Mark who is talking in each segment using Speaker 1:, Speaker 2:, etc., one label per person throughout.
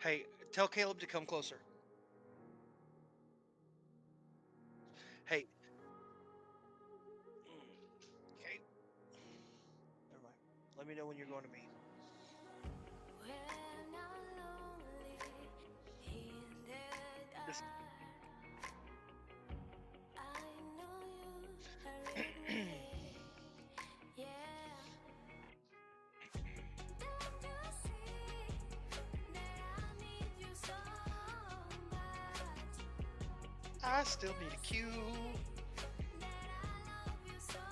Speaker 1: Hey, tell Caleb to come closer. Hey. Okay. Never mind. Let me know when you're going to me.
Speaker 2: When I'm lonely in the
Speaker 1: Just
Speaker 2: dark, I know you are with me. Yeah. Don't you see that I need you so much?
Speaker 1: I
Speaker 2: Don't
Speaker 1: still need a
Speaker 2: you
Speaker 1: cue.
Speaker 2: see that I love you so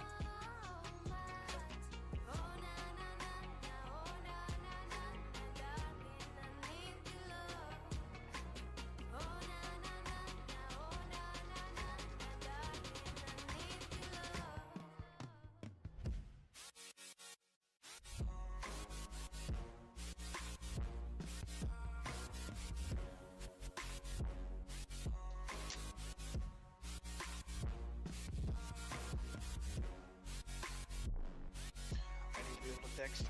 Speaker 2: much? Oh na na na na, oh na na na na, darling, I need your love. Oh na na na na, oh na na na na, darling, I need your love.
Speaker 1: I need to be able to text.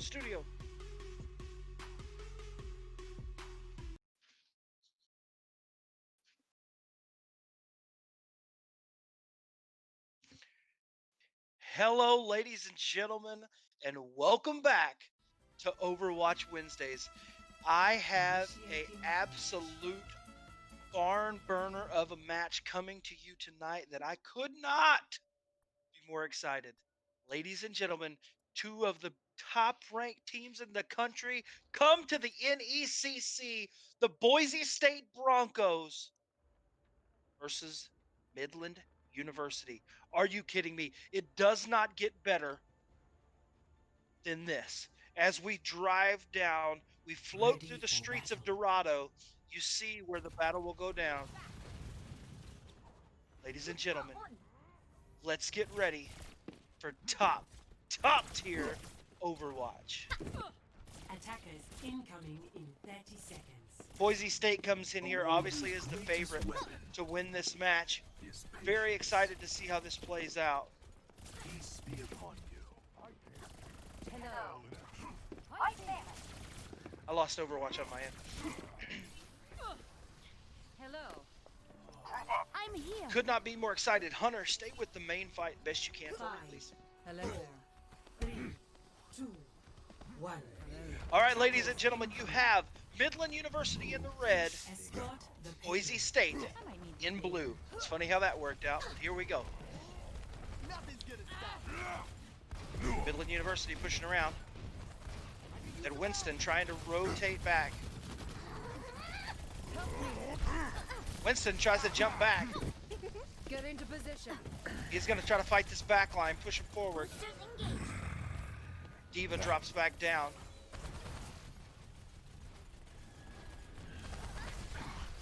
Speaker 1: studio. Hello, ladies and gentlemen, and welcome back to Overwatch Wednesdays. I have a absolute barn burner of a match coming to you tonight that I could not be more excited. Ladies and gentlemen, two of the top ranked teams in the country come to the NECC, the Boise State Broncos versus Midland University. Are you kidding me? It does not get better than this. As we drive down, we float through the streets of Dorado, you see where the battle will go down. Ladies and gentlemen, let's get ready for top tier Overwatch.
Speaker 3: Attackers incoming in 30 seconds.
Speaker 1: Boise State comes in here obviously as the favorite to win this match. Very excited to see how this plays out.
Speaker 4: Peace be upon you.
Speaker 2: Hello.
Speaker 1: I lost Overwatch on my end.
Speaker 2: Hello. I'm here.
Speaker 1: Could not be more excited. Hunter, stay with the main fight best you can for me, please.
Speaker 3: Hello there. 3, 2, 1.
Speaker 1: All right, ladies and gentlemen, you have Midland University in the red,
Speaker 3: Escort the
Speaker 1: Boise State in blue. It's funny how that worked out, but here we go. Midland University pushing around. Then Winston trying to rotate back. Winston tries to jump back.
Speaker 2: Get into position.
Speaker 1: He's going to try to fight this back line, push him forward. Diva drops back down.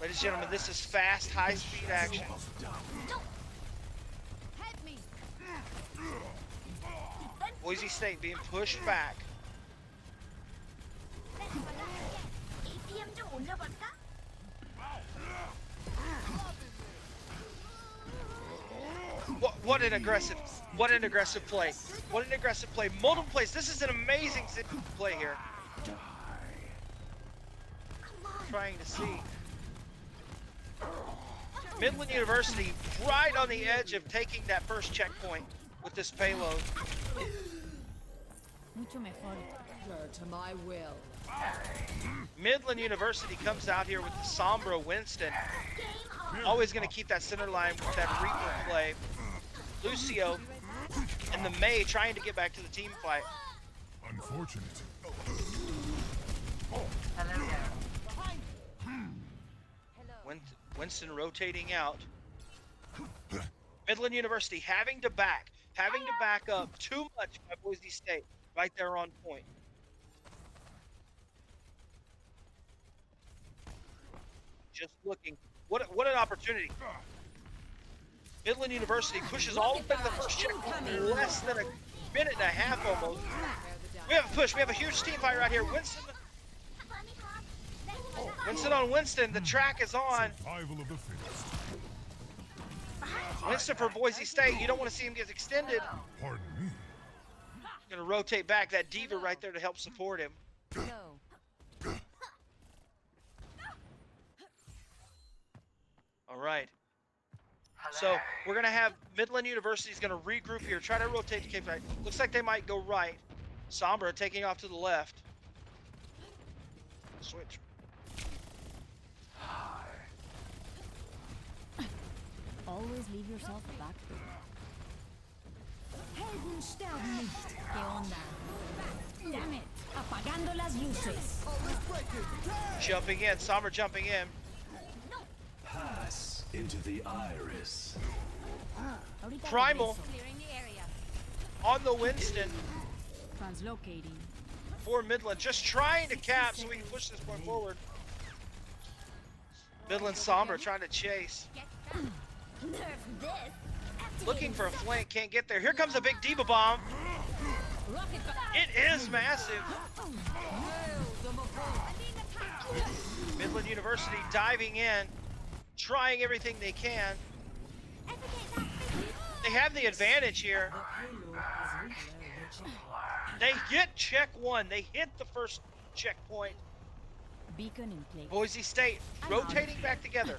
Speaker 1: Ladies and gentlemen, this is fast, high-speed action.
Speaker 2: Head me.
Speaker 1: Boise State being pushed back. What an aggressive play. What an aggressive play. Multiple plays. This is an amazing play here. Trying to see. Midland University right on the edge of taking that first checkpoint with this payload.
Speaker 2: Mucho mejor.
Speaker 3: to my will.
Speaker 1: Midland University comes out here with the Sombra Winston. Always going to keep that center line with that Reaper play. Lucio and the May trying to get back to the team fight.
Speaker 4: Unfortunate.
Speaker 1: Winston rotating out. Midland University having to back up too much by Boise State. Right there on point. Just looking. What an opportunity. Midland University pushes all the way to the first checkpoint in less than a minute and a half almost. We have a push. We have a huge team fight right here. Winston on Winston. The track is on.
Speaker 4: Survival of the fittest.
Speaker 1: Winston for Boise State. You don't want to see him get extended.
Speaker 4: Pardon me.
Speaker 1: Going to rotate back. That Diva right there to help support him.
Speaker 2: No.
Speaker 1: All right. So we're going to have Midland University is going to regroup here. Try to rotate the cape. Looks like they might go right. Sombra taking off to the left. Switch.
Speaker 2: Always leave yourself a back door. Helden sterben nicht. ¿Qué onda? Damn it. Apagando las luces.
Speaker 1: Jumping in. Sombra jumping in.
Speaker 5: Pass into the iris.
Speaker 2: Ahorita
Speaker 1: Primal.
Speaker 2: regreso. Clearing the area.
Speaker 1: On the Winston
Speaker 2: Translocating.
Speaker 1: for Midland. Just trying to cap so we can push this point forward. Midland Sombra trying to chase.
Speaker 2: Get back. Nerf this.
Speaker 1: Looking for a flank. Can't get there. Here comes a big Diva bomb.
Speaker 2: Rocket
Speaker 1: It is massive. Midland University diving in. Trying everything they can. They have the advantage here. They get check one. They hit the first checkpoint.
Speaker 2: Beacon in place.
Speaker 1: Boise State rotating back together.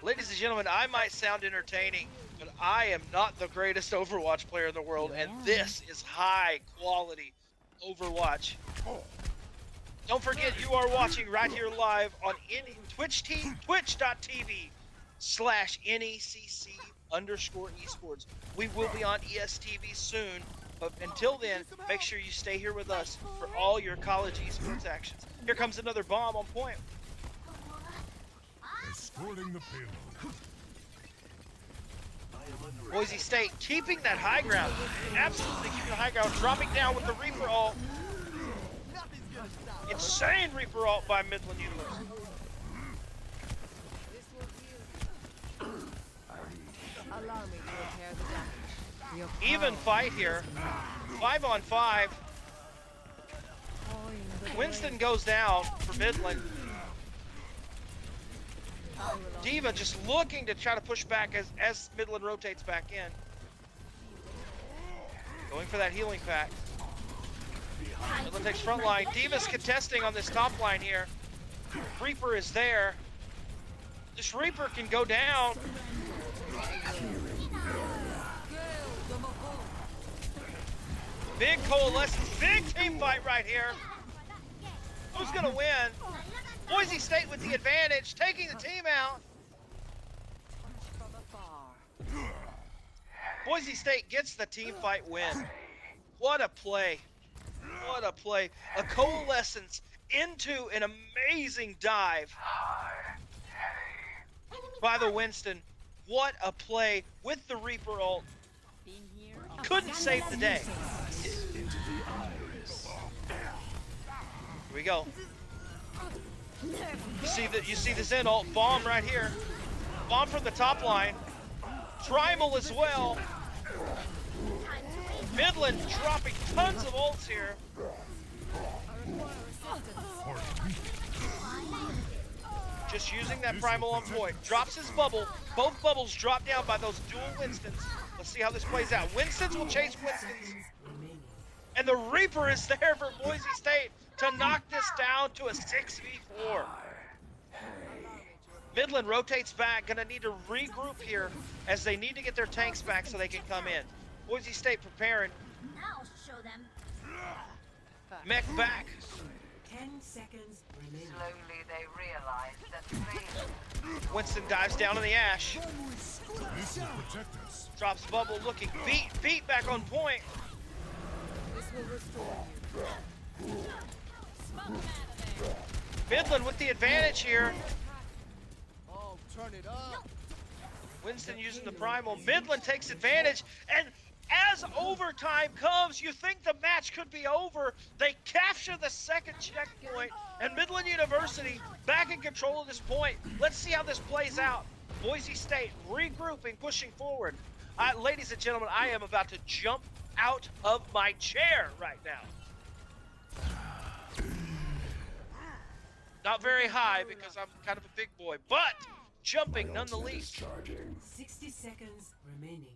Speaker 1: Ladies and gentlemen, I might sound entertaining, but I am not the greatest Overwatch player in the world, and this is high quality Overwatch. Don't forget, you are watching right here live on twitch.tv/NECC_esports. We will be on ESTV soon, but until then, make sure you stay here with us for all your college esports actions. Here comes another bomb on point.
Speaker 4: Escorting the payload.
Speaker 1: Boise State keeping that high ground. Absolutely keeping the high ground. Dropping down with the Reaper ult. Insane Reaper ult by Midland Uni.
Speaker 2: Allow me to repair the damage. Your
Speaker 1: Even fight here. 5 on 5. Winston goes down for Midland. Diva just looking to try to push back as Midland rotates back in. Going for that healing pack. Midland takes front line. Diva's contesting on this top line here. Reaper is there. This Reaper can go down. Big coalescence, big team fight right here. Who's gonna win? Boise State with the advantage, taking the team out. Boise State gets the team fight win. What a play. What a play. A coalescence into an amazing dive by the Winston. What a play with the Reaper ult. Couldn't save the day.
Speaker 5: Into the iris.
Speaker 1: Here we go. You see the Zen ult bomb right here. Bomb from the top line. Primal as well. Midland dropping tons of ults here. Just using that primal on point. Drops his bubble. Both bubbles drop down by those dual Winstons. Let's see how this plays out. Winstons will chase Winstons. And the Reaper is there for Boise State to knock this down to a 6v4. Midland rotates back. Gonna need to regroup here as they need to get their tanks back so they can come in. Boise State preparing.
Speaker 2: Now show them.
Speaker 1: Mech back.
Speaker 3: 10 seconds remaining.
Speaker 6: Slowly they realize that failure
Speaker 1: Winston dives down in the ash.
Speaker 4: This will protect us.
Speaker 1: Drops bubble looking beat back on point.
Speaker 2: This will restore you.
Speaker 1: Midland with the advantage here.
Speaker 7: Oh, turn it up.
Speaker 1: Winston using the primal. Midland takes advantage, and as overtime comes, you think the match could be over. They capture the second checkpoint, and Midland University back in control of this point. Let's see how this plays out. Boise State regrouping, pushing forward. Ladies and gentlemen, I am about to jump out of my chair right now. Not very high because I'm kind of a big boy, but jumping none the least.
Speaker 5: Charging.
Speaker 3: 60 seconds remaining.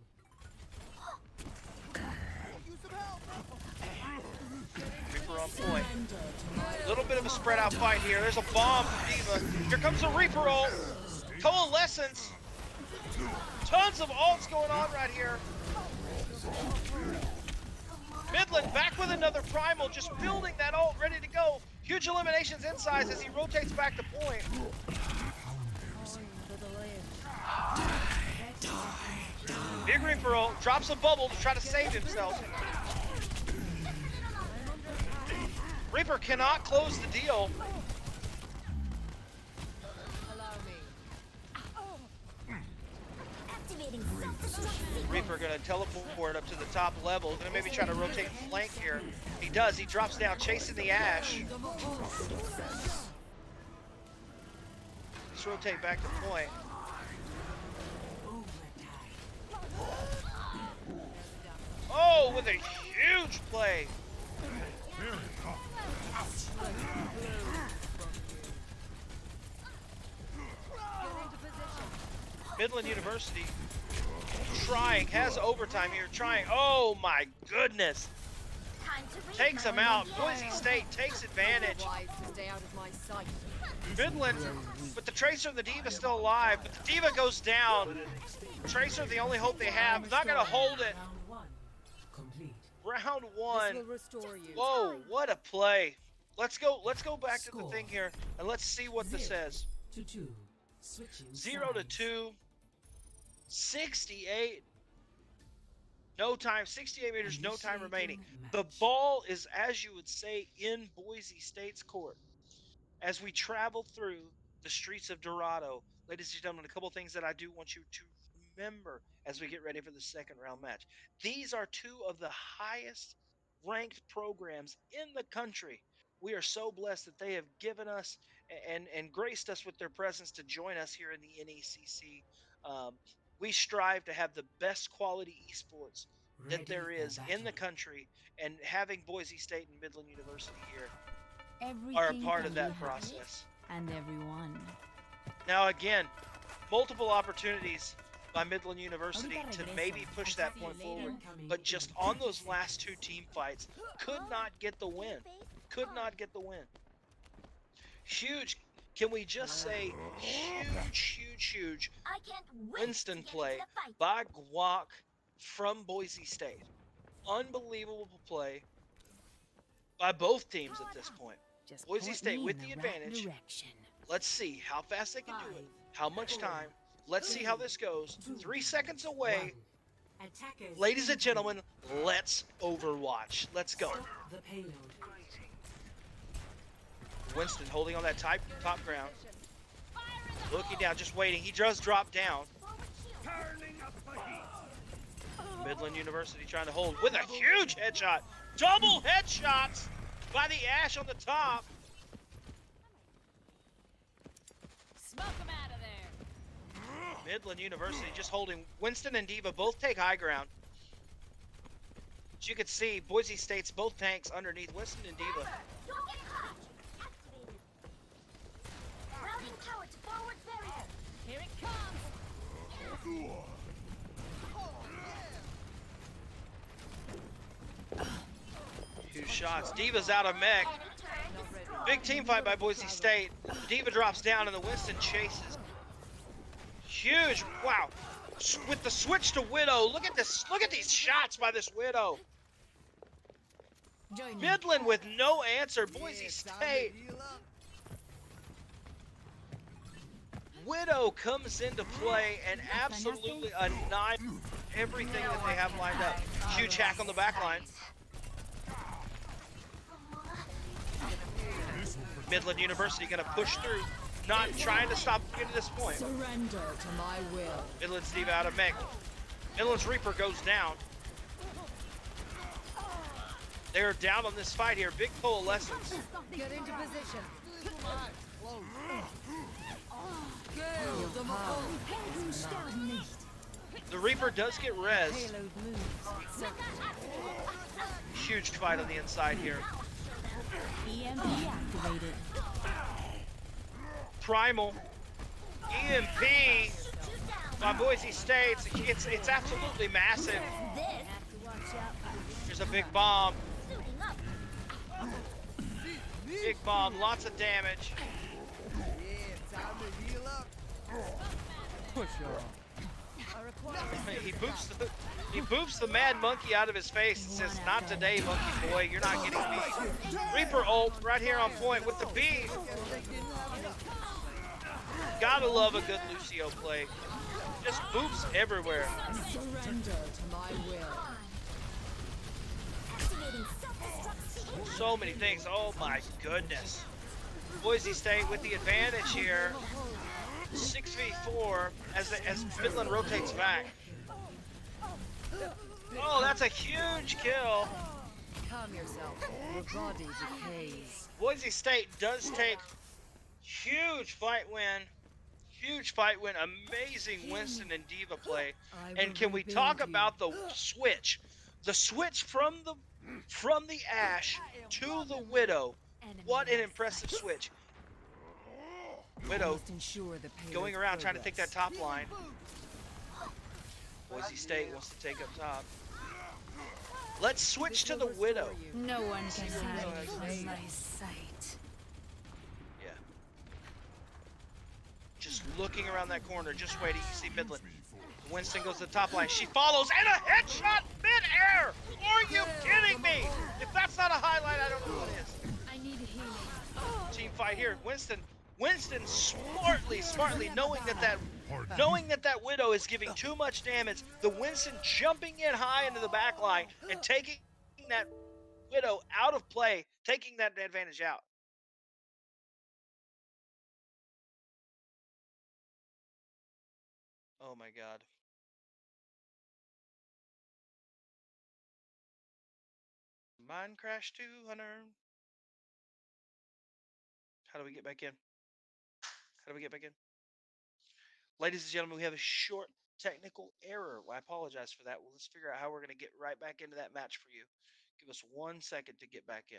Speaker 1: Reaper on point. A little bit of a spread out fight here. There's a bomb from Diva. Here comes the Reaper ult. Coalescence. Tons of ults going on right here. Midland back with another primal, just building that ult, ready to go. Huge eliminations inside as he rotates back to point. Big Reaper ult, drops a bubble to try to save himself. Reaper cannot close the deal. Reaper gonna teleport up to the top level. Gonna maybe try to rotate flank here. He does. He drops down, chasing the ash. Let's rotate back to point. Oh, with a huge play.
Speaker 4: Very tough.
Speaker 1: Midland University trying, has overtime here, trying. Oh my goodness. Takes him out. Boise State takes advantage.
Speaker 7: Wise to stay out of my sight.
Speaker 1: Midland, but the Tracer and the Diva still alive, but the Diva goes down. Tracer, the only hope they have, not gonna hold it.
Speaker 3: Round one complete.
Speaker 1: Round
Speaker 7: This
Speaker 1: one.
Speaker 7: will restore you.
Speaker 1: Whoa, what a play. Let's go back to the thing here and let's see what this says.
Speaker 3: 2-2. Switching
Speaker 1: 0 to
Speaker 3: sides.
Speaker 1: 2. 68. No time, 68 meters, no time remaining. The ball is, as you would say, in Boise State's court. As we travel through the streets of Dorado, ladies and gentlemen, a couple things that I do want you to remember as we get ready for the second round match. These are two of the highest ranked programs in the country. We are so blessed that they have given us and graced us with their presence to join us here in the NECC. We strive to have the best quality esports that
Speaker 3: Ready
Speaker 1: there
Speaker 3: for
Speaker 1: is in the
Speaker 3: battle.
Speaker 1: country, and having Boise State and Midland University here
Speaker 8: Everything
Speaker 1: are a part
Speaker 8: can
Speaker 1: of that
Speaker 8: be
Speaker 1: process.
Speaker 8: and everyone.
Speaker 1: Now again, multiple opportunities by Midland University to maybe push that point forward, but just on those last two team fights, could not get the win. Could not get the win. Huge, can we just say huge
Speaker 2: I can't wait
Speaker 1: Winston
Speaker 2: to get
Speaker 1: play
Speaker 2: into the fight.
Speaker 1: by Guac from Boise State. Unbelievable play by both teams at this point.
Speaker 8: Just
Speaker 1: Boise
Speaker 8: point
Speaker 1: State
Speaker 8: me
Speaker 1: with
Speaker 8: in
Speaker 1: the
Speaker 8: right
Speaker 1: advantage.
Speaker 8: direction.
Speaker 1: Let's see how fast they can do it. How much time? Let's see how this goes. 3 seconds
Speaker 3: One.
Speaker 1: away.
Speaker 3: Attackers
Speaker 1: Ladies and
Speaker 3: incoming.
Speaker 1: gentlemen, let's Overwatch. Let's go.
Speaker 3: Stop the payload.
Speaker 1: Winston holding on that top ground. Looking down, just waiting. He does drop down. Midland University trying to hold with a huge headshot. Double headshots by the Ash on the top.
Speaker 2: Smoke him out of there.
Speaker 1: Midland University just holding. Winston and Diva both take high ground. As you can see, Boise State's both tanks underneath Winston and Diva.
Speaker 2: You're getting hot. Activated. Routing tower to forward barrier. Here it comes.
Speaker 1: Huge shots. Diva's out of mech. Big team fight by Boise State. Diva drops down and the Winston chases. Huge. Wow. With the switch to Widow. Look at this. Look at these shots by this Widow.
Speaker 8: Join me.
Speaker 1: Midland with no answer. Boise
Speaker 7: Time
Speaker 1: State.
Speaker 7: to heal up.
Speaker 1: Widow comes into play and absolutely annihilates everything that they have lined up. Huge hack on the back line. Midland University gonna push through, not trying to stop them to this point.
Speaker 8: Surrender to my will.
Speaker 1: Midland's Diva out of mech. Midland's Reaper goes down. They're down on this fight here. Big coalescence.
Speaker 7: Get into position. Close.
Speaker 8: Your power is not.
Speaker 1: The Reaper does get res.
Speaker 8: Payload moves.
Speaker 1: Huge fight on the inside here.
Speaker 8: EMP activated.
Speaker 1: Primal. EMP by Boise State. It's absolutely massive. Here's a big bomb. Big bomb, lots of damage.
Speaker 7: Yeah, time to heal up. Push on.
Speaker 1: He boops the mad monkey out of his face and says, "Not today, monkey boy. You're not getting me." Reaper ult right here on point with the B. Gotta love a good Lucio play. Just boops everywhere.
Speaker 8: Surrender to my will.
Speaker 1: So many things. Oh my goodness. Boise State with the advantage here. 6v4 as Midland rotates back. Oh, that's a huge kill.
Speaker 7: Calm yourself. Your body decays.
Speaker 1: Boise State does take huge fight win. Huge fight win. Amazing Winston and Diva play. And can we talk about the switch? The switch from the Ash to the Widow. What an impressive switch.
Speaker 8: I
Speaker 1: Widow
Speaker 8: must ensure the payload's
Speaker 1: going around trying to take that
Speaker 8: progress.
Speaker 1: top line. Boise State wants to take up top. Let's switch
Speaker 8: This
Speaker 1: to
Speaker 8: will
Speaker 1: the Widow.
Speaker 8: restore you.
Speaker 2: No one
Speaker 1: See
Speaker 2: can
Speaker 1: what
Speaker 2: hide
Speaker 1: Widow has
Speaker 2: from
Speaker 1: made.
Speaker 2: my sight.
Speaker 1: Yeah. Just looking around that corner, just waiting. You see Midland. Winston goes to the top line. She follows, and a headshot mid-air! Are you kidding me? If that's not a highlight, I don't know what is.
Speaker 2: I need healing.
Speaker 1: Team fight here. Winston smartly knowing that that Widow is giving too much damage, the Winston jumping in high into the back line and taking that Widow out of play, taking that advantage out. Oh my god. Mine crash 200. How do we get back in? How do we get back in? Ladies and gentlemen, we have a short technical error. Well, I apologize for that. Well, let's figure out how we're going to get right back into that match for you. Give us 1 second to get back in.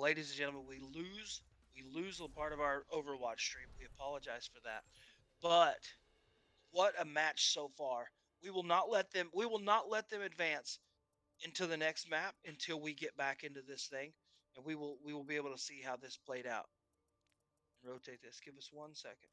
Speaker 1: Ladies and gentlemen, we lose a part of our Overwatch stream. We apologize for that. But what a match so far. We will not let them advance into the next map until we get back into this thing, and we will be able to see how this played out. Rotate this. Give us 1 second.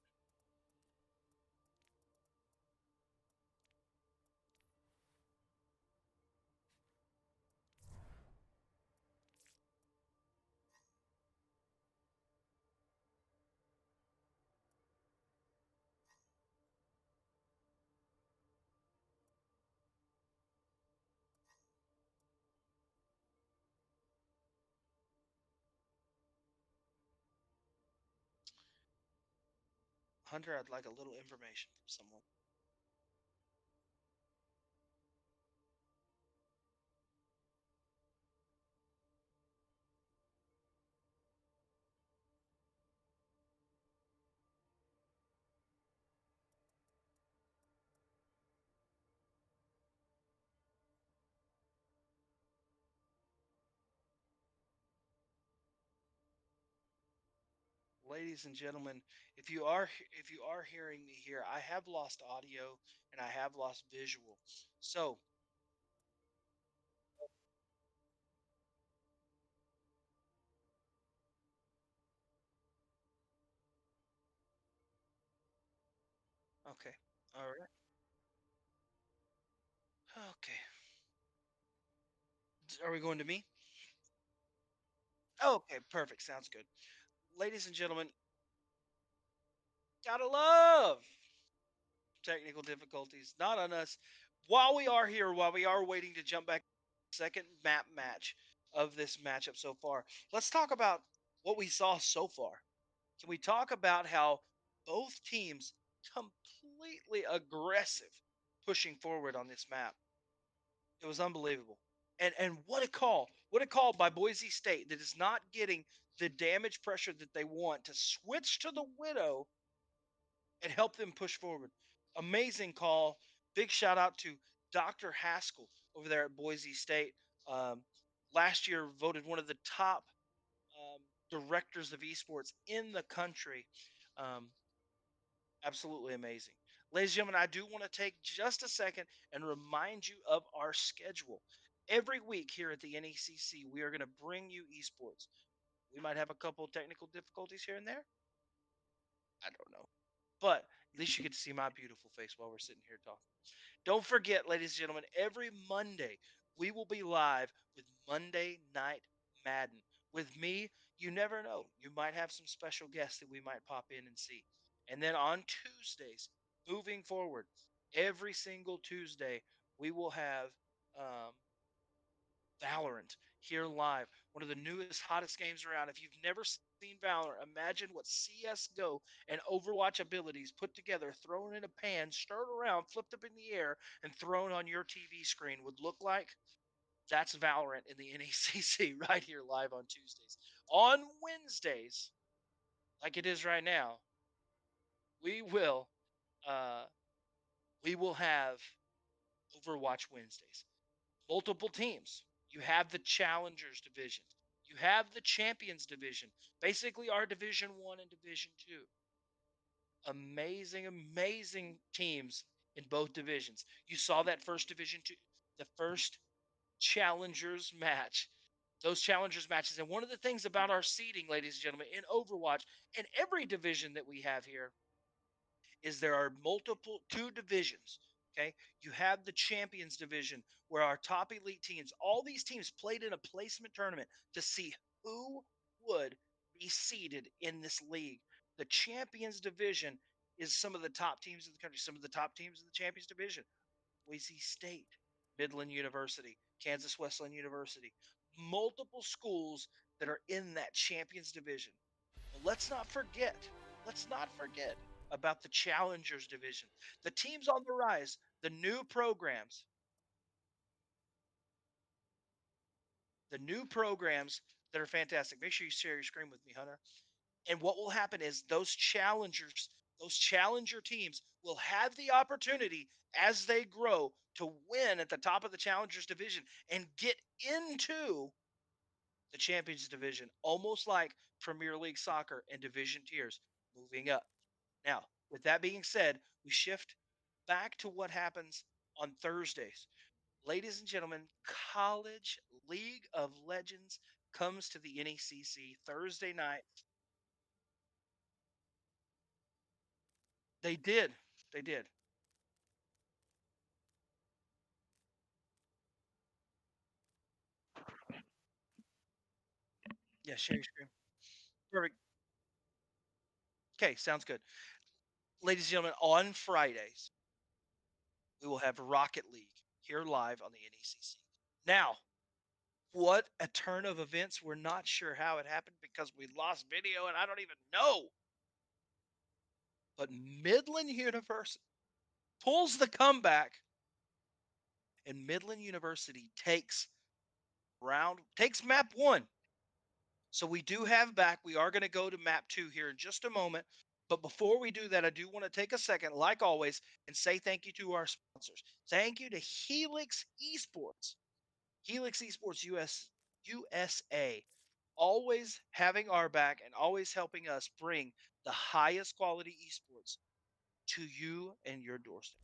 Speaker 1: Hunter, I'd like a little information from someone. Ladies and gentlemen, if you are hearing me here, I have lost audio and I have lost visual. So, okay. All right. Okay. Are we going to me? Okay, perfect. Sounds good. Ladies and gentlemen, gotta love technical difficulties. Not on us. While we are here, while we are waiting to jump back second map match of this matchup so far, let's talk about what we saw so far. Can we talk about how both teams completely aggressive pushing forward on this map? It was unbelievable. And what a call. What a call by Boise State that is not getting the damage pressure that they want to switch to the Widow and help them push forward. Amazing call. Big shout out to Dr. Haskell over there at Boise State. Um, Last year voted one of the top directors of esports in the country. Um, Absolutely amazing. Ladies and gentlemen, I do want to take just a second and remind you of our schedule. Every week here at the NECC, we are going to bring you esports. We might have a couple of technical difficulties here and there. I don't know. But at least you get to see my beautiful face while we're sitting here talking. Don't forget, ladies and gentlemen, every Monday we will be live with Monday Night Madden. With me, you never know. You might have some special guests that we might pop in and see. And then on Tuesdays, moving forward, every single Tuesday, we will have um, Valorant here live. One of the newest, hottest games around. If you've never seen Valorant, imagine what CS:GO and Overwatch abilities put together, thrown in a pan, stirred around, flipped up in the air, and thrown on your TV screen would look like. That's Valorant in the NECC right here live on Tuesdays. On Wednesdays, like it is right now, we will uh, we will have Overwatch Wednesdays. Multiple teams. You have the Challengers division. You have the Champions division. Basically, our Division One and Division Two. Amazing, amazing teams in both divisions. You saw that first Division Two, the first Challengers match. Those Challengers matches. And one of the things about our seeding, ladies and gentlemen, in Overwatch and every division that we have here is there are multiple two divisions. Okay, you have the champions division where our top elite teams, all these teams played in a placement tournament to see who would be seeded in this league. The champions division is some of the top teams in the country, some of the top teams in the champions division. Boise State, Midland University, Kansas Wesleyan University, multiple schools that are in that champions division. But let's not forget about the challengers division. The teams on the rise, the new programs that are fantastic. Make sure you share your screen with me, Hunter. And what will happen is those challenger teams will have the opportunity as they grow to win at the top of the challengers division and get into the champions division, almost like Premier League soccer and division tiers moving up. Now, with that being said, we shift back to what happens on Thursdays. Ladies and gentlemen, College League of Legends comes to the NECC Thursday night. They did. They did. Yeah, share your screen. Perfect. Okay, sounds good. Ladies and gentlemen, on Fridays, we will have Rocket League here live on the NECC. Now, what a turn of events. We're not sure how it happened because we lost video and I don't even know. But Midland University pulls the comeback and Midland University takes map 1. So we do have back. We are going to go to map 2 here in just a moment. But before we do that, I do want to take a second, like always, and say thank you to our sponsors. Thank you to Helix Esports. Helix Esports USA, always having our back and always helping us bring the highest quality esports to you and your doorstep.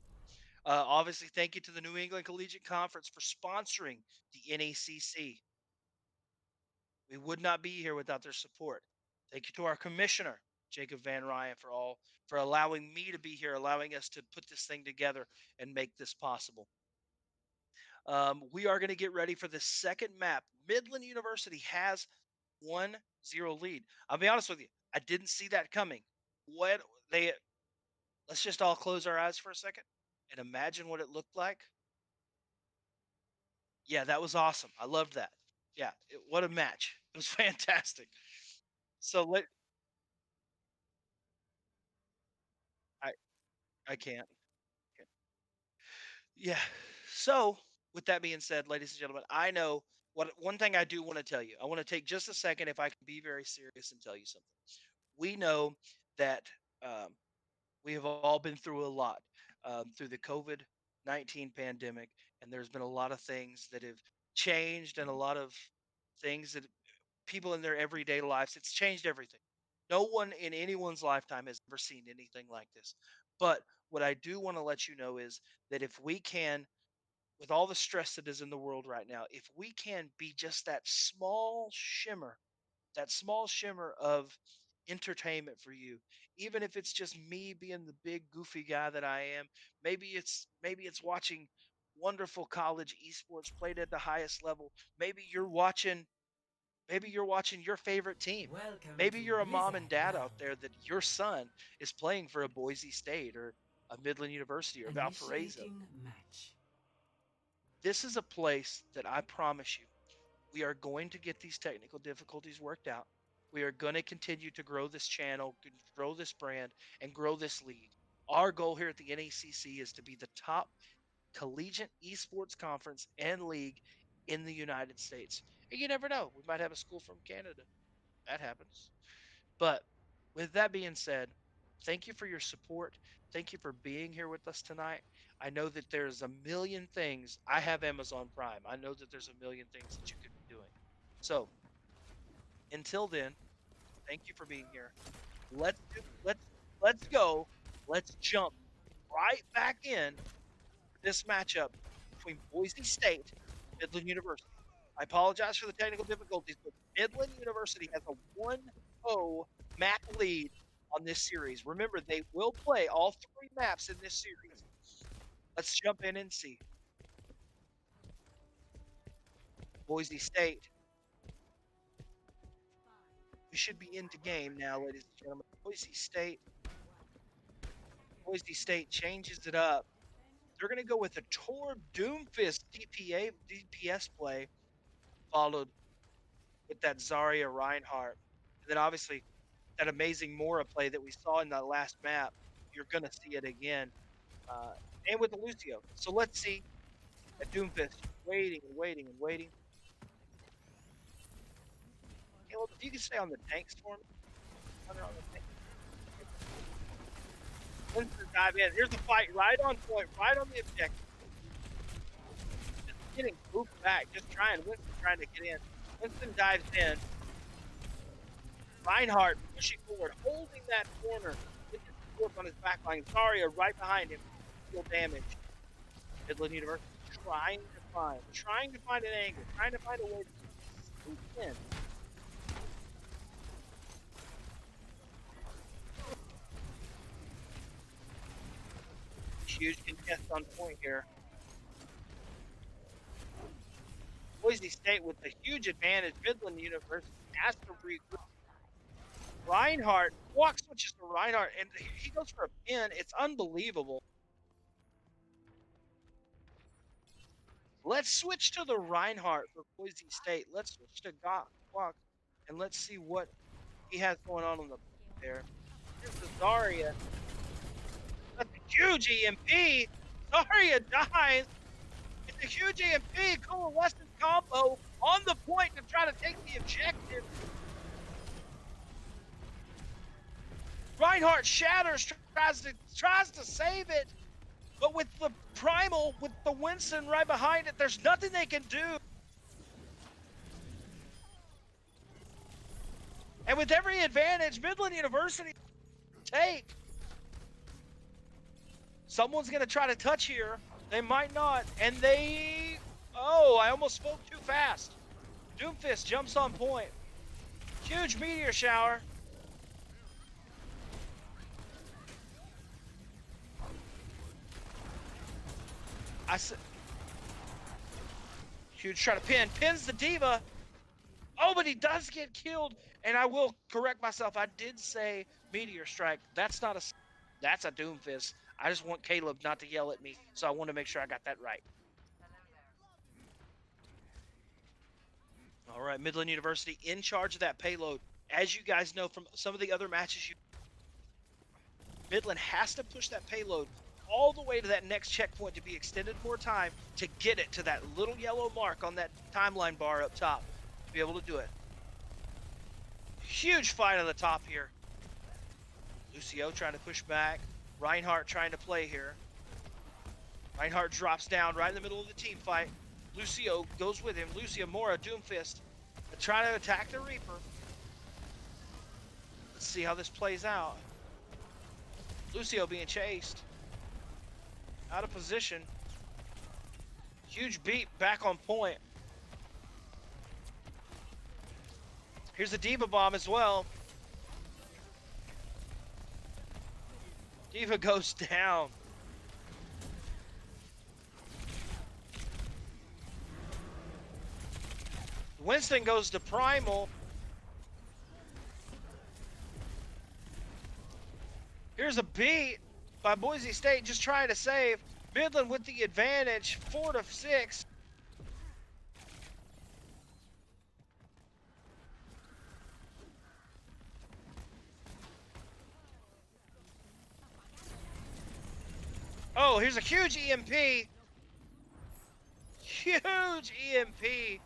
Speaker 1: Obviously, thank you to the New England Collegiate Conference for sponsoring the NECC. We would not be here without their support. Thank you to our commissioner, Jacob Van Ryan, for allowing me to be here, allowing us to put this thing together and make this possible. We are going to get ready for the second map. Midland University has 1-0 lead. I'll be honest with you, I didn't see that coming. What they Let's just all close our eyes for a second and imagine what it looked like. Yeah, that was awesome. I loved that. Yeah, what a match. It was fantastic. So I I can't. Yeah. So, with that being said, ladies and gentlemen, I know what one thing I do want to tell you. I want to take just a second, if I can be very serious, and tell you something. We know that um, we have all been through a lot through the COVID-19 pandemic, and there's been a lot of things that have changed, and a lot of things that people in their everyday lives. It's changed everything. No one in anyone's lifetime has ever seen anything like this. But what I do want to let you know is that if we can, with all the stress that is in the world right now, if we can be just that small shimmer of entertainment for you, even if it's just me being the big goofy guy that I am, maybe it's watching wonderful college esports played at the highest level. Maybe you're watching Maybe you're watching your favorite team.
Speaker 3: Welcome
Speaker 1: Maybe
Speaker 3: to
Speaker 1: you're a mom and
Speaker 3: Wizard
Speaker 1: dad out
Speaker 3: World.
Speaker 1: there that your son is playing for a Boise State or a Midland University or Valparaiso.
Speaker 3: Initiating match.
Speaker 1: This is a place that I promise you, We are going to get these technical difficulties worked out. We are going to continue to grow this channel, grow this brand, and grow this league. Our goal here at the NECC is to be the top collegiate esports conference and league in the United States. And you never know, we might have a school from Canada. That happens. But with that being said, thank you for your support. Thank you for being here with us tonight. I know that there's a million things. I have Amazon Prime. I know that there's a million things that you could be doing. So until then, thank you for being here. Let's go. Let's jump right back in for this matchup between Boise State and Midland University. I apologize for the technical difficulties, but Midland University has a 1-0 map lead on this series. Remember, they will play all 3 maps in this series. Let's jump in and see. Boise State. We should be into game now, ladies and gentlemen. Boise State changes it up. They're going to go with a Tor Doomfist DPS play, followed with that Zarya Reinhardt. And then obviously that amazing Mora play that we saw in that last map, you're going to see it again. And with the Lucio. So let's see a Doomfist waiting and waiting and waiting. Caleb, if you can stay on the tanks for me. Winston dive in. Here's the fight right on point, right on the objective. Just getting moved back, just trying. Winston trying to get in. Winston dives in. Reinhardt pushing forward, holding that corner. With his support on his back line. Zarya right behind him. Deal damage. Midland University trying to find an angle, trying to find a way to move in. Huge contest on point here. Boise State with a huge advantage. Midland University has to regroup. Reinhardt walk switches to Reinhardt, and he goes for a pin. It's unbelievable. Let's switch to the Reinhardt for Boise State. Let's switch to Gok, and let's see what he has going on the there. Here's the Zarya. That's a huge EMP. Zarya dies. It's a huge EMP. Coalescent combo on the point to try to take the objective. Reinhardt shatters, tries to save it, but with the primal, with the Winston right behind it, there's nothing they can do. And with every advantage, Midland University take. Someone's going to try to touch here. They might not. And they... Oh, I almost spoke too fast. Doomfist jumps on point. Huge meteor shower. Huge try to pin. Pins the Diva. Oh, but he does get killed. And I will correct myself. I did say meteor strike. That's not a... That's a Doomfist. I just want Caleb not to yell at me, so I want to make sure I got that right. All right, Midland University in charge of that payload. As you guys know from some of the other matches, Midland has to push that payload all the way to that next checkpoint to be extended more time to get it to that little yellow mark on that timeline bar up top to be able to do it. Huge fight on the top here. Lucio trying to push back. Reinhardt trying to play here. Reinhardt drops down right in the middle of the team fight. Lucio goes with him. Lucio, Mora, Doomfist. Trying to attack the Reaper. Let's see how this plays out. Lucio being chased. Out of position. Huge beat back on point. Here's a Diva bomb as well. Diva goes down. Winston goes to Primal. Here's a beat by Boise State just trying to save. Midland with the advantage, 4-6. Oh, here's a huge EMP. Huge EMP.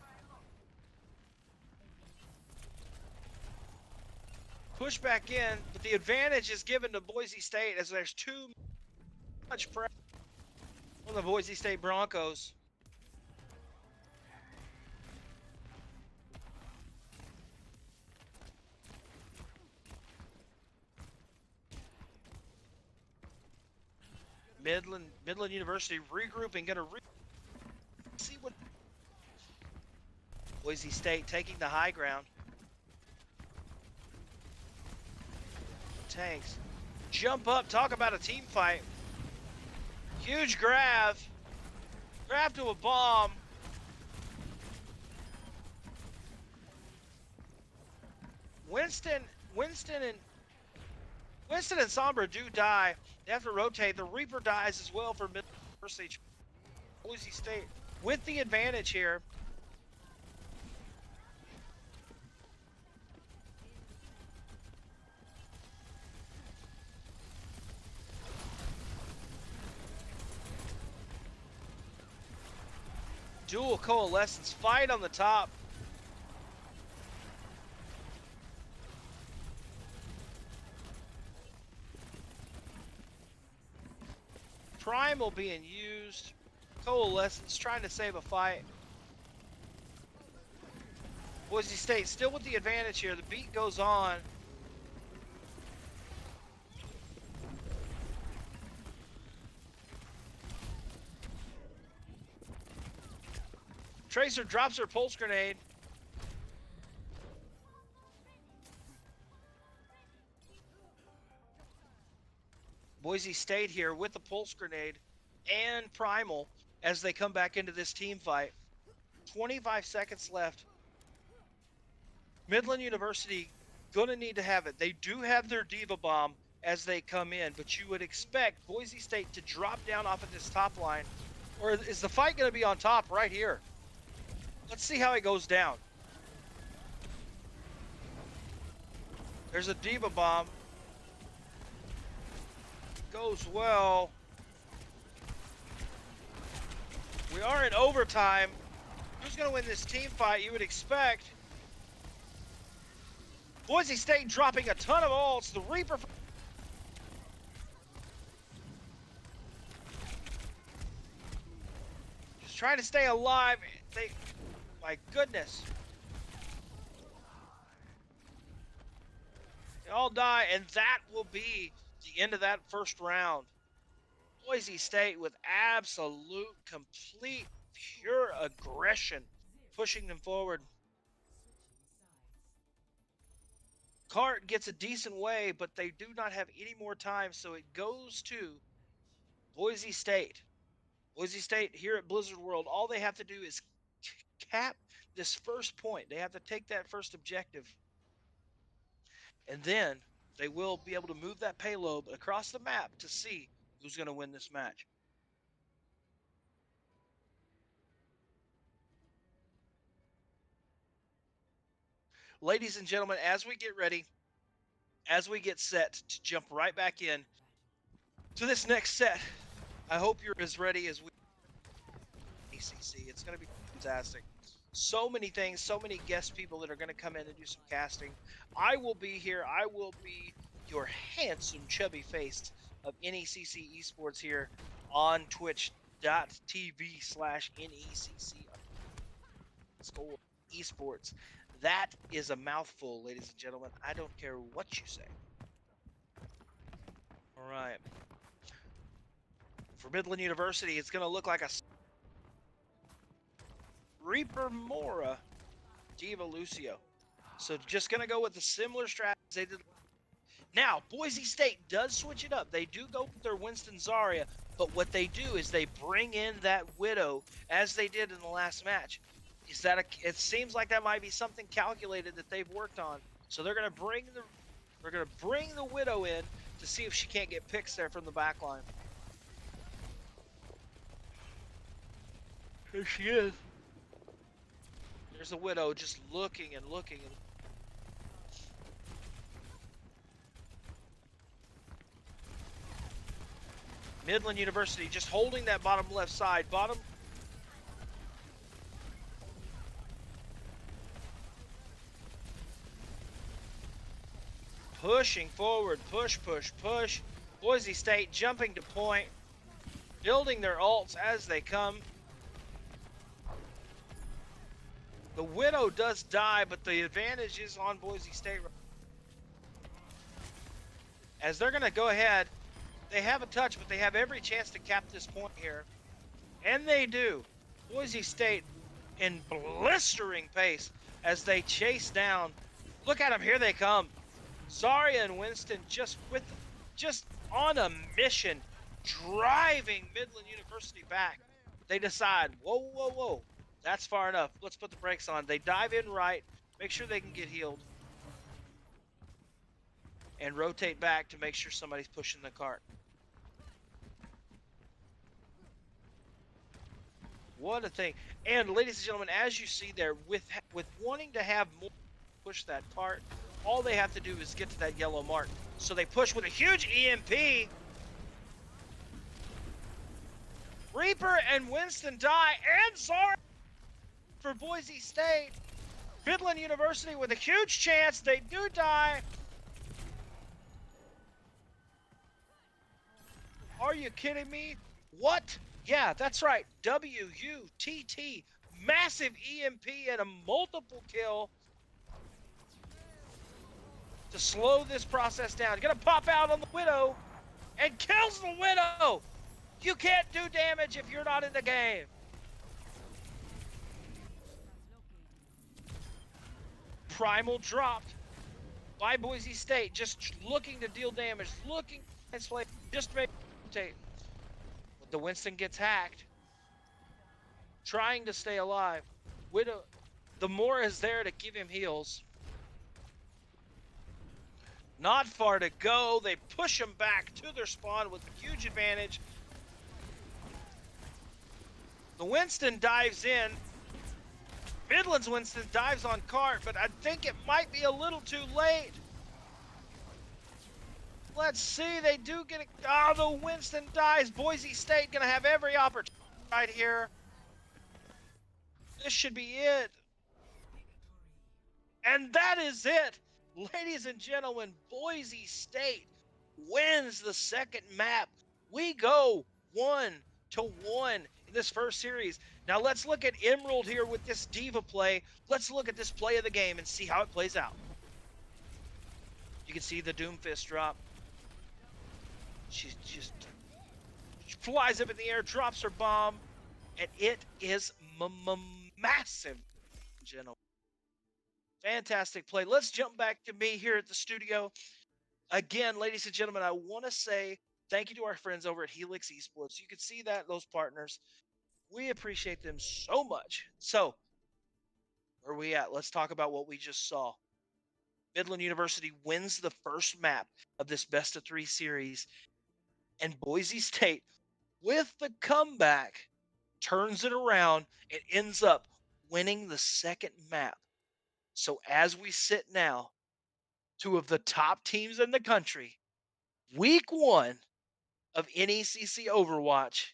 Speaker 1: Push back in, but the advantage is given to Boise State as there's too much pressure on the Boise State Broncos. Midland University regrouping, gonna see what Boise State taking the high ground. Tanks jump up, talk about a team fight. Huge grab to a bomb. Winston and Sombra do die. They have to rotate. The Reaper dies as well for Midland University. Boise State with the advantage here. Dual coalescence fight on the top. Primal being used. Coalescence trying to save a fight. Boise State still with the advantage here. The beat goes on. Tracer drops her pulse grenade. Boise State here with the pulse grenade and Primal as they come back into this team fight. 25 seconds left. Midland University gonna need to have it. They do have their Diva Bomb as they come in, but you would expect Boise State to drop down off of this top line. Or is the fight gonna be on top right here? Let's see how it goes down. There's a Diva Bomb. Goes well. We are in overtime. Who's going to win this team fight? You would expect Boise State dropping a ton of ults. The Reaper. Just trying to stay alive. My goodness. They all die, and that will be the end of that first round. Boise State with absolute, complete, pure aggression, pushing them forward. Cart gets a decent way, but they do not have any more time, so it goes to Boise State. Boise State here at Blizzard World, all they have to do is cap this first point. They have to take that first objective. And then they will be able to move that payload across the map to see who's going to win this match. Ladies and gentlemen, as we get ready, as we get set to jump right back in to this next set, I hope you're as ready as we NECC. It's going to be fantastic. So many things, so many guest people that are going to come in and do some casting. I will be here. I will be your handsome, chubby face of NECC Esports here on twitch.tv/NECC Esports. That is a mouthful, ladies and gentlemen. I don't care what you say. All right. For Midland University, it's going to look like a Reaper Mora Diva Lucio. So just going to go with the similar strategy they did. Now, Boise State does switch it up. They do go with their Winston Zarya, but what they do is they bring in that Widow as they did in the last match. Is that it seems like that might be something calculated that they've worked on. So they're going to bring the Widow in to see if she can't get picks there from the back line. Here she is. There's a Widow just looking and looking. Midland University just holding that bottom left side. Pushing forward, push. Boise State jumping to point, building their ults as they come. The Widow does die, but the advantage is on Boise State. As they're going to go ahead, they have a touch, but they have every chance to cap this point here. And they do. Boise State in blistering pace as they chase down. Look at them, here they come. Zarya and Winston just on a mission, driving Midland University back. They decide, whoa, that's far enough. Let's put the brakes on. They dive in right, make sure they can get healed, and rotate back to make sure somebody's pushing the cart. What a thing. And ladies and gentlemen, as you see there, with wanting to have more push that cart, all they have to do is get to that yellow mark. So they push with a huge EMP. Reaper and Winston die, and Zara for Boise State. Midland University with a huge chance. They do die. Are you kidding me? What? Yeah, that's right. WUTT. Massive EMP and a multiple kill to slow this process down. Gonna pop out on the Widow and kills the Widow. You can't do damage if you're not in the game. Primal dropped by Boise State, just looking to deal damage, looking to play, just to make rotate. The Winston gets hacked, trying to stay alive. Widow, the Moore is there to give him heals. Not far to go. They push him back to their spawn with a huge advantage. The Winston dives in. Midland's Winston dives on cart, but I think it might be a little too late. Let's see, they do get it. Oh, the Winston dies. Boise State gonna have every opportunity right here. This should be it. And that is it. Ladies and gentlemen, Boise State wins the second map. We go 1-1 in this first series. Now let's look at Emerald here with this diva play. Let's look at this play of the game and see how it plays out. You can see the Doomfist drop. She flies up in the air, drops her bomb, and it is massive, gentlemen. Fantastic play. Let's jump back to me here at the studio. Again, ladies and gentlemen, I want to say thank you to our friends over at Helix Esports. You can see that, those partners. We appreciate them so much. So, where are we at? Let's talk about what we just saw. Midland University wins the first map of this best-of-3 series, and Boise State, with the comeback, turns it around and ends up winning the second map. So as we sit now, two of the top teams in the country, week 1 of NECC Overwatch,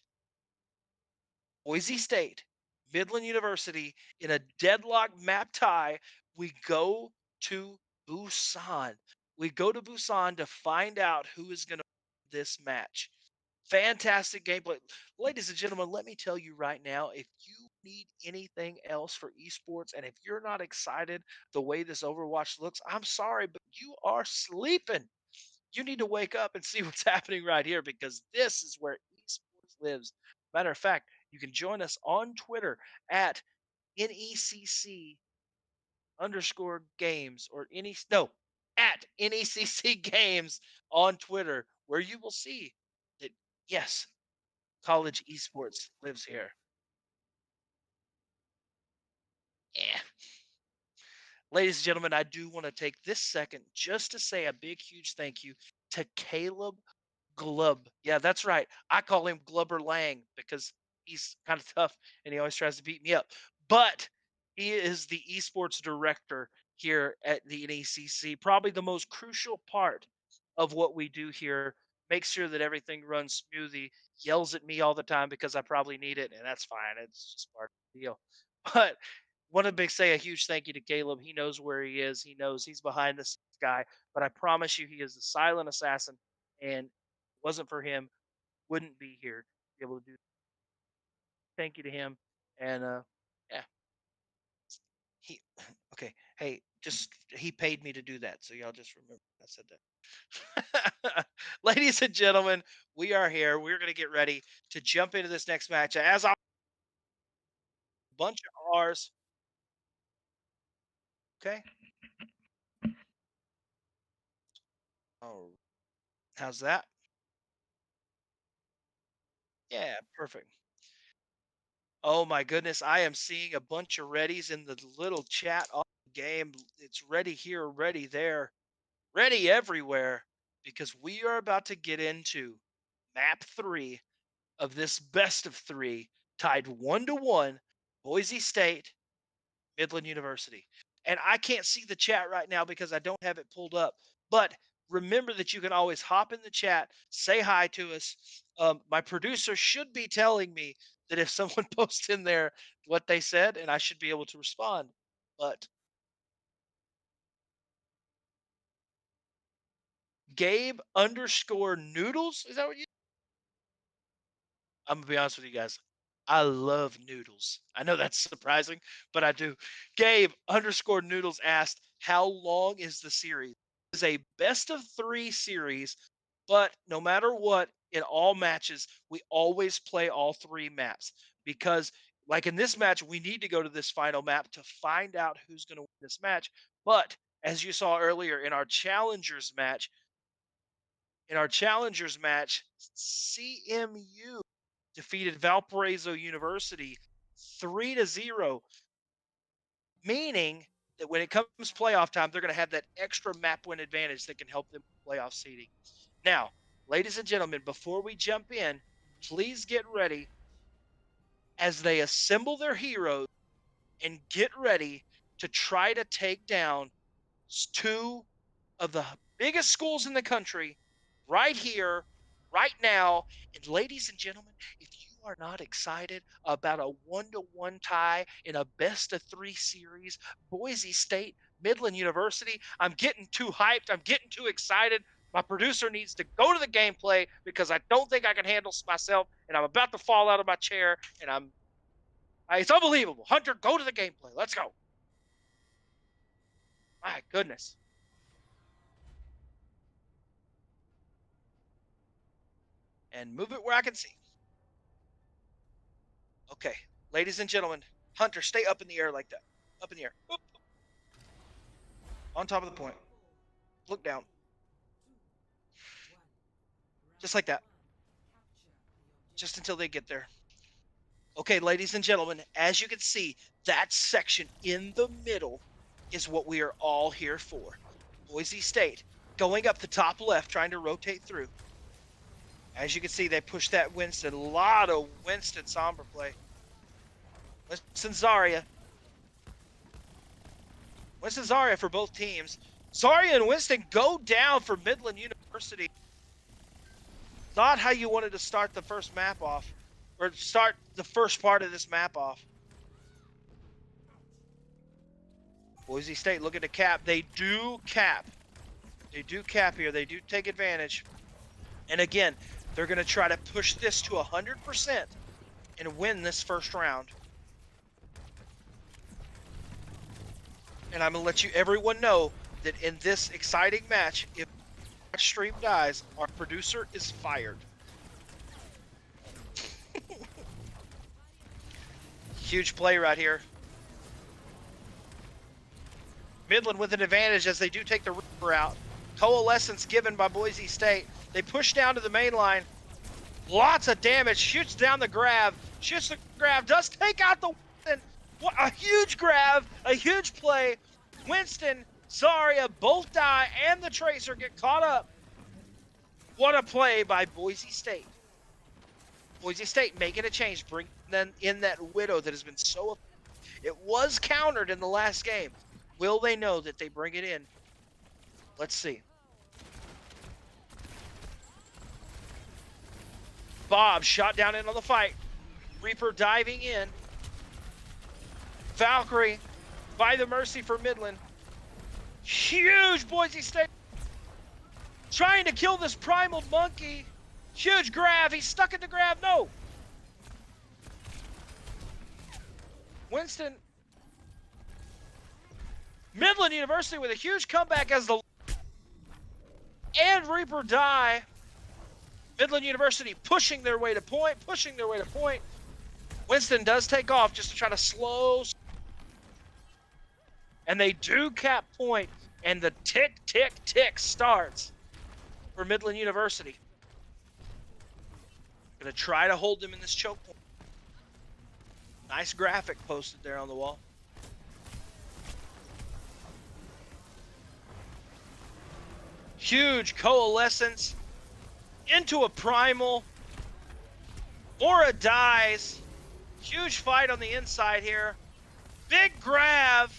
Speaker 1: Boise State, Midland University, in a deadlock map tie, we go to Busan. We go to Busan to find out who is going to win this match. Fantastic gameplay. Ladies and gentlemen, let me tell you right now, if you need anything else for esports, and if you're not excited the way this Overwatch looks, I'm sorry, but you are sleeping. You need to wake up and see what's happening right here, because this is where esports lives. Matter of fact, you can join us on Twitter at NECC underscore games, or at NECC games on Twitter, where you will see that, yes, college esports lives here. Yeah. Ladies and gentlemen, I do want to take this second just to say a big, huge thank you to Caleb Glub. Yeah, that's right. I call him Glubber Lang because he's kind of tough and he always tries to beat me up. But he is the esports director here at the NECC, probably the most crucial part of what we do here makes sure that everything runs smoothly, yells at me all the time because I probably need it, and that's fine. It's just part of the deal. But want to say a huge thank you to Caleb. He knows where he is. He knows he's behind the scenes guy. But I promise you, he is the silent assassin, and if it wasn't for him, wouldn't be here to be able to do. Thank you to him, and yeah, he okay. Hey, just he paid me to do that, so y'all just remember I said that. Ladies and gentlemen, we are here. We're going to get ready to jump into this next match. As a bunch of R's, okay? Oh, how's that? Yeah, perfect. Oh my goodness, I am seeing a bunch of readies in the little chat on the game. It's ready here, ready there, ready everywhere, because we are about to get into map 3 of this best of 3, tied 1-1, Boise State, Midland University. And I can't see the chat right now because I don't have it pulled up. But remember that you can always hop in the chat, say hi to us. My producer should be telling me that if someone posts in there what they said, and I should be able to respond. But Gabe underscore noodles, is that what you? I'm gonna be honest with you guys. I love noodles. I know that's surprising, but I do. Gabe underscore noodles asked, "How long is the series?" It is a best of 3 series, but no matter what, in all matches, we always play all 3 maps because, like in this match, we need to go to this final map to find out who's going to win this match. But as you saw earlier in our challengers match, CMU defeated Valparaiso University 3-0, meaning that when it comes playoff time, they're going to have that extra map win advantage that can help them with playoff seeding. Now, ladies and gentlemen, before we jump in, please get ready as they assemble their heroes and get ready to try to take down 2 of the biggest schools in the country right here, right now. And ladies and gentlemen, if you are not excited about a 1-1 tie in a best of 3 series, Boise State, Midland University, I'm getting too hyped. I'm getting too excited. My producer needs to go to the gameplay because I don't think I can handle myself, and I'm about to fall out of my chair, and it's unbelievable. Hunter, go to the gameplay. Let's go. My goodness. And move it where I can see. Okay, ladies and gentlemen, Hunter, stay up in the air like that. Up in the air. Oop. On top of the point. Look down. Just like that. Just until they get there. Okay, ladies and gentlemen, as you can see, that section in the middle is what we are all here for. Boise State going up the top left, trying to rotate through. As you can see, they push that Winston. A lot of Winston Sombra play. Winston Zarya. Winston Zarya for both teams. Zarya and Winston go down for Midland University. Not how you wanted to start the first map off, or start the first part of this map off. Boise State looking to cap. They do cap. They do cap here. They do take advantage. And again, they're going to try to push this to 100% and win this first round. And I'm going to let everyone know that in this exciting match, if stream dies, our producer is fired. Huge play right here. Midland with an advantage as they do take the Reaper out. Coalescence given by Boise State. They push down to the main line. Lots of damage. Shoots down the grab. Shoots the grab. Does take out the Winston. What a huge grab. A huge play. Winston, Zarya both die, and the Tracer get caught up. What a play by Boise State. Boise State making a change, bringing in that Widow that has been so. It was countered in the last game. Will they know that they bring it in? Let's see. Bob shot down in on the fight. Reaper diving in. Valkyrie by the mercy for Midland. Huge Boise State. Trying to kill this primal monkey. Huge grab. He's stuck in the grab. No. Winston. Midland University with a huge comeback as the and Reaper die. Midland University pushing their way to point, Winston does take off just to try to slow. And they do cap point, and the tick, tick, tick starts for Midland University. Gonna try to hold them in this choke point. Nice graphic posted there on the wall. Huge coalescence into a primal. Aura dies. Huge fight on the inside here. Big grab.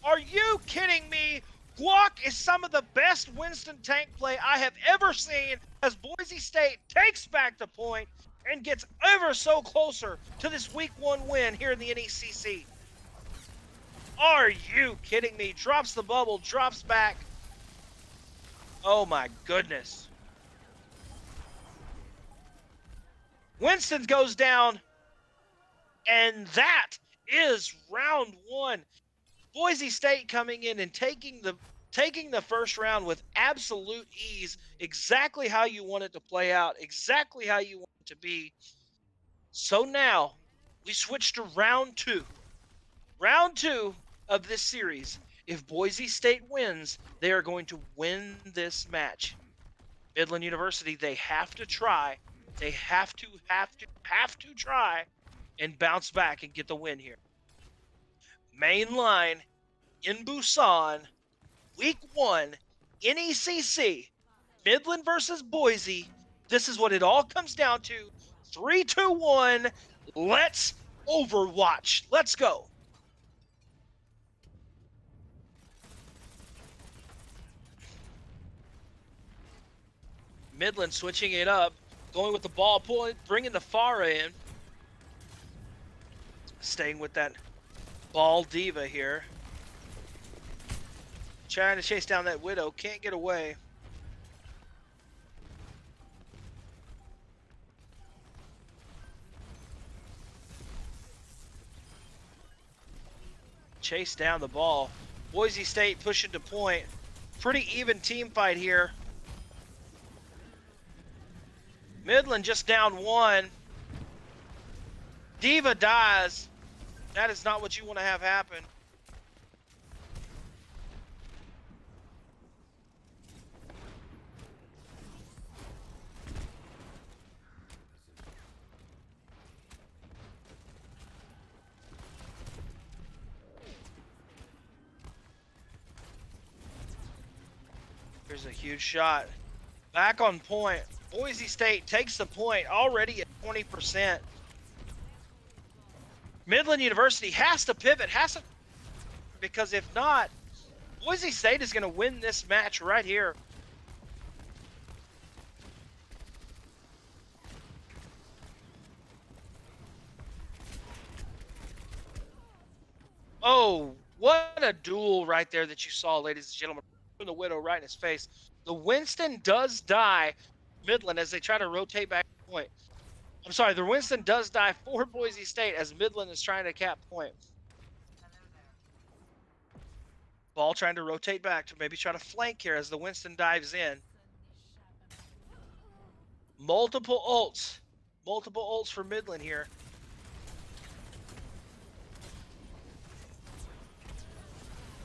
Speaker 1: Are you kidding me? Guac is some of the best Winston tank play I have ever seen as Boise State takes back the point and gets ever so closer to this week 1 win here in the NECC. Are you kidding me? Drops the bubble, drops back. Oh my goodness. Winston goes down, and that is round 1. Boise State coming in and taking the first round with absolute ease, exactly how you want it to play out, exactly how you want it to be. So now we switch to round 2. Round 2 of this series. If Boise State wins, they are going to win this match. Midland University, they have to try. They have to try and bounce back and get the win here. Main line in Busan, week 1, NECC, Midland versus Boise. This is what it all comes down to. 3, 2, 1. Let's Overwatch. Let's go. Midland switching it up, going with the ball, bringing the Farah in. Staying with that ball diva here. Trying to chase down that Widow, can't get away. Chase down the ball. Boise State pushing to point. Pretty even team fight here. Midland just down 1. Diva dies. That is not what you want to have happen. Here's a huge shot. Back on point. Boise State takes the point already at 20%. Midland University has to pivot, because if not, Boise State is going to win this match right here. Oh, what a duel right there that you saw, ladies and gentlemen. The Widow right in his face. The Winston does die, Midland, as they try to rotate back point. I'm sorry, the Winston does die for Boise State as Midland is trying to cap point. Ball trying to rotate back to maybe try to flank here as the Winston dives in. Multiple ults for Midland here.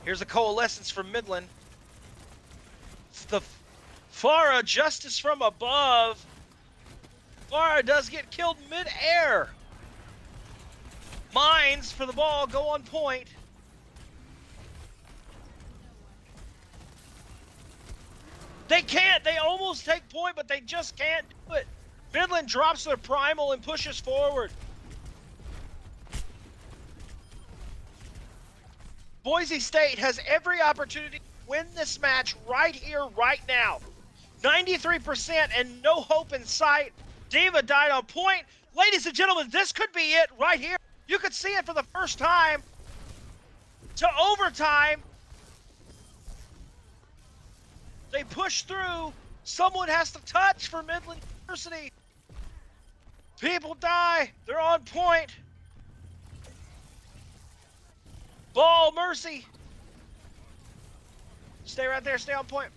Speaker 1: Here's a coalescence from Midland. The Farah justice from above. Farah does get killed mid-air. Mines for the ball go on point. They can't. They almost take point, but they just can't do it. Midland drops their primal and pushes forward. Boise State has every opportunity to win this match right here, right now. 93% and no hope in sight. Diva died on point. Ladies and gentlemen, this could be it right here. You could see it for the first time. To overtime. They push through. Someone has to touch for Midland University. People die. They're on point. Ball, Mercy. Stay right there. Stay on point.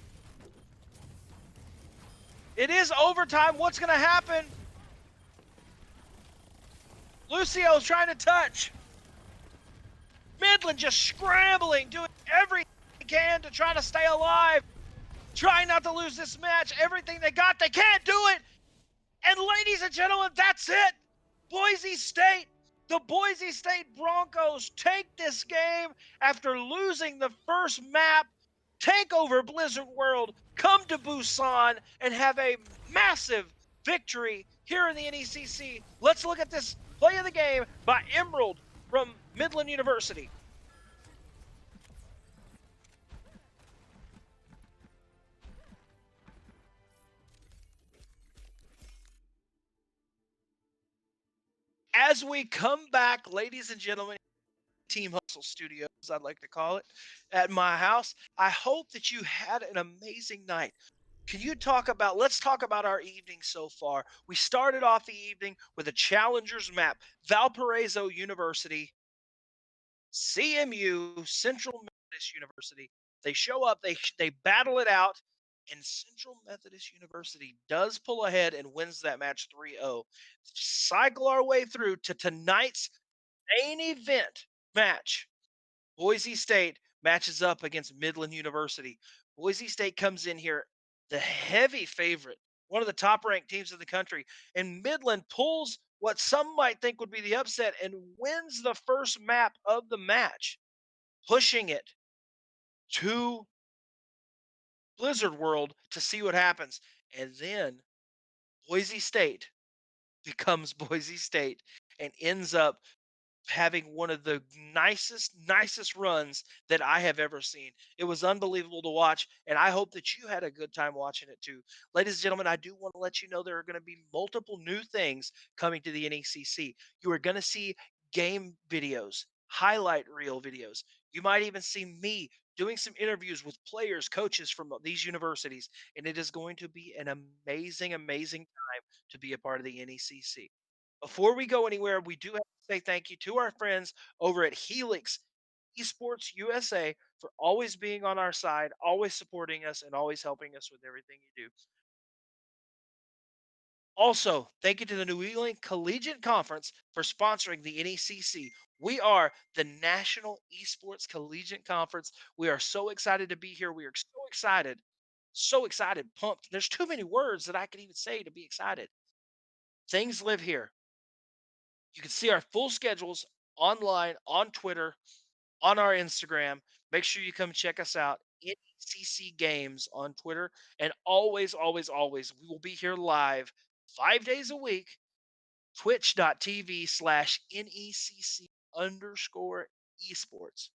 Speaker 1: It is overtime. What's going to happen? Lucio's trying to touch. Midland just scrambling, doing everything they can to try to stay alive. Trying not to lose this match. Everything they got, they can't do it. And ladies and gentlemen, that's it. Boise State, the Boise State Broncos take this game after losing the first map, take over Blizzard World, come to Busan, and have a massive victory here in the NECC. Let's look at this play of the game by Emerald from Midland University. As we come back, ladies and gentlemen, Team Hustle Studios, I'd like to call it, at my house, I hope that you had an amazing night. Let's talk about our evening so far. We started off the evening with a challengers map, Valparaiso University, CMU, Central Methodist University. They show up, they battle it out, and Central Methodist University does pull ahead and wins that match 3-0. Cycle our way through to tonight's main event match. Boise State matches up against Midland University. Boise State comes in here the heavy favorite, one of the top ranked teams in the country, and Midland pulls what some might think would be the upset and wins the first map of the match, pushing it to Blizzard World to see what happens. And then Boise State becomes Boise State and ends up having one of the nicest runs that I have ever seen. It was unbelievable to watch, and I hope that you had a good time watching it too. Ladies and gentlemen, I do want to let you know there are going to be multiple new things coming to the NECC. You are going to see game videos, highlight reel videos. You might even see me doing some interviews with players, coaches from these universities, and it is going to be an amazing time to be a part of the NECC. Before we go anywhere, we do have to say thank you to our friends over at Helix Esports USA for always being on our side, always supporting us, and always helping us with everything you do. Also, thank you to the New England Collegiate Conference for sponsoring the NECC. We are the National Esports Collegiate Conference. We are so excited to be here. We are so excited, pumped. There's too many words that I could even say to be excited. Things live here. You can see our full schedules online, on Twitter, on our Instagram. Make sure you come check us out. NECC Games on Twitter. And always, we will be here live 5 days a week. Twitch.tv/NECC underscore esports.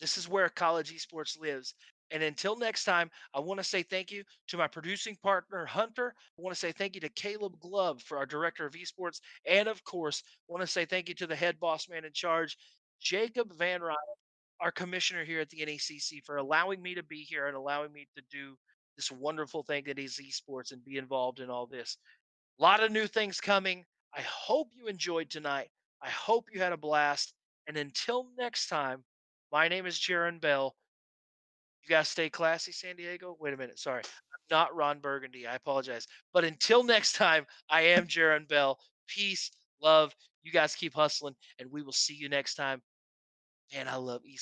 Speaker 1: This is where college esports lives. And until next time, I want to say thank you to my producing partner, Hunter. I want to say thank you to Caleb Glove for our director of esports. And of course, I want to say thank you to the head boss man in charge, Jacob Van Ryan, our commissioner here at the NECC, for allowing me to be here and allowing me to do this wonderful thing that is esports and be involved in all this. A lot of new things coming. I hope you enjoyed tonight. I hope you had a blast. And until next time, my name is Jaron Bell. You guys stay classy, San Diego. Wait a minute. Sorry. I'm not Ron Burgundy. I apologize. But until next time, I am Jaron Bell. Peace, love. You guys keep hustling, and we will see you next time. Man, I love esports.